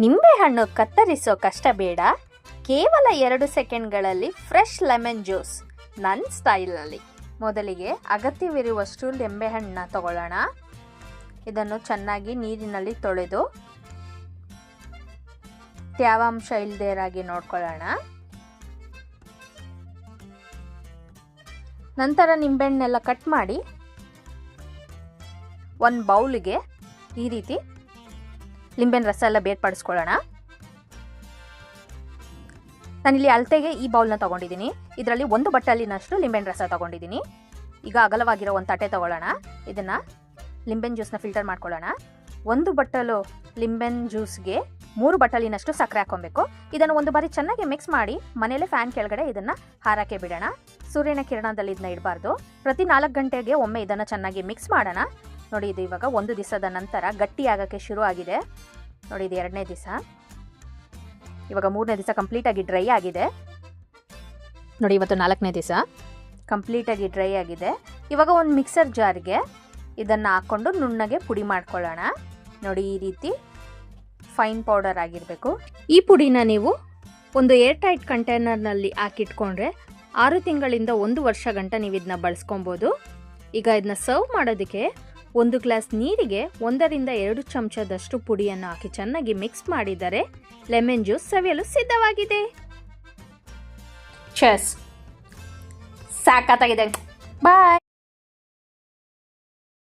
ನಿಂಬೆಹಣ್ಣು ಕತ್ತರಿಸೋ ಕಷ್ಟ ಬೇಡ, ಕೇವಲ 2 ಸೆಕೆಂಡ್ಗಳಲ್ಲಿ ಫ್ರೆಶ್ ಲೆಮನ್ ಜ್ಯೂಸ್ ನನ್ನ ಸ್ಟೈಲ್ನಲ್ಲಿ. ಮೊದಲಿಗೆ ಅಗತ್ಯವಿರುವಷ್ಟು ನಿಂಬೆಹಣ್ಣನ್ನ ತಗೊಳ್ಳೋಣ. ಇದನ್ನು ಚೆನ್ನಾಗಿ ನೀರಿನಲ್ಲಿ ತೊಳೆದು ತೇವಾಂಶ ಇಲ್ಲದೇರಾಗಿ ನೋಡ್ಕೊಳ್ಳೋಣ. ನಂತರ ನಿಂಬೆಹಣ್ಣೆಲ್ಲ ಕಟ್ ಮಾಡಿ ಒಂದು ಬೌಲ್ಗೆ ಈ ರೀತಿ ಲಿಂಬೆಹಣ್ಣು ರಸ ಎಲ್ಲ ಬೇರ್ಪಡಿಸ್ಕೊಳ್ಳೋಣ. ನಾನಿಲ್ಲಿ ಅಳತೆಗೆ ಈ ಬೌಲ್ನ ತೊಗೊಂಡಿದ್ದೀನಿ. ಇದರಲ್ಲಿ 1 ಬಟ್ಟಲಿನಷ್ಟು ಲಿಂಬೆಹಣ್ಣು ರಸ ತೊಗೊಂಡಿದ್ದೀನಿ. ಈಗ ಅಗಲವಾಗಿರೋ ಒಂದು ತಟ್ಟೆ ತೊಗೊಳ್ಳೋಣ. ಇದನ್ನು ಲಿಂಬೆಹಣ್ಣು ಜ್ಯೂಸನ್ನ ಫಿಲ್ಟರ್ ಮಾಡ್ಕೊಳ್ಳೋಣ. 1 ಬಟ್ಟಲು ಲಿಂಬೆಹಣ್ಣು ಜ್ಯೂಸ್ಗೆ 3 ಬಟ್ಟಲಿನಷ್ಟು ಸಕ್ಕರೆ ಹಾಕೊಬೇಕು. ಇದನ್ನು ಒಂದು ಬಾರಿ ಚೆನ್ನಾಗಿ ಮಿಕ್ಸ್ ಮಾಡಿ ಮನೇಲೆ ಫ್ಯಾನ್ ಕೆಳಗಡೆ ಇದನ್ನು ಹಾರಕ್ಕೆ ಬಿಡೋಣ. ಸೂರ್ಯನ ಕಿರಣದಲ್ಲಿ ಇದನ್ನ ಇಡಬಾರ್ದು. ಪ್ರತಿ 4 ಗಂಟೆಗೆ ಒಮ್ಮೆ ಇದನ್ನು ಚೆನ್ನಾಗಿ ಮಿಕ್ಸ್ ಮಾಡೋಣ. ನೋಡಿ, ಇದು ಇವಾಗ 1 ದಿವಸದ ನಂತರ ಗಟ್ಟಿ ಆಗೋಕ್ಕೆ ಶುರು ಆಗಿದೆ. ನೋಡಿ, ಇದು 2ನೇ ದಿವಸ. ಇವಾಗ 3ನೇ ದಿವಸ ಕಂಪ್ಲೀಟಾಗಿ ಡ್ರೈ ಆಗಿದೆ. ನೋಡಿ, ಇವತ್ತು 4ನೇ ದಿವಸ ಕಂಪ್ಲೀಟಾಗಿ ಡ್ರೈ ಆಗಿದೆ. ಇವಾಗ ಒಂದು ಮಿಕ್ಸರ್ ಜಾರ್ಗೆ ಇದನ್ನು ಹಾಕ್ಕೊಂಡು ನುಣ್ಣಗೆ ಪುಡಿ ಮಾಡ್ಕೊಳ್ಳೋಣ. ನೋಡಿ, ಈ ರೀತಿ ಫೈನ್ ಪೌಡರ್ ಆಗಿರಬೇಕು. ಈ ಪುಡಿನ ನೀವು ಒಂದು ಏರ್ ಟೈಟ್ ಕಂಟೈನರ್ನಲ್ಲಿ ಹಾಕಿಟ್ಕೊಂಡ್ರೆ 6 ತಿಂಗಳಿಂದ 1 ವರ್ಷ ಗಂಟ ನೀವು ಇದನ್ನ ಬಳಸ್ಕೊಬೋದು. ಈಗ ಇದನ್ನ ಸರ್ವ್ ಮಾಡೋದಕ್ಕೆ 1 ಗ್ಲಾಸ್ ನೀರಿಗೆ 1 ರಿಂದ 2 ಚಮಚದಷ್ಟು ಪುಡಿಯನ್ನು ಹಾಕಿ ಚೆನ್ನಾಗಿ ಮಿಕ್ಸ್ ಮಾಡಿದರೆ ಲೆಮನ್ ಜ್ಯೂಸ್ ಸವಿಯಲು ಸಿದ್ಧವಾಗಿದೆ. ಚೆಸ್, ಸಾಕಾಗಿದೆ. ಬಾಯ್.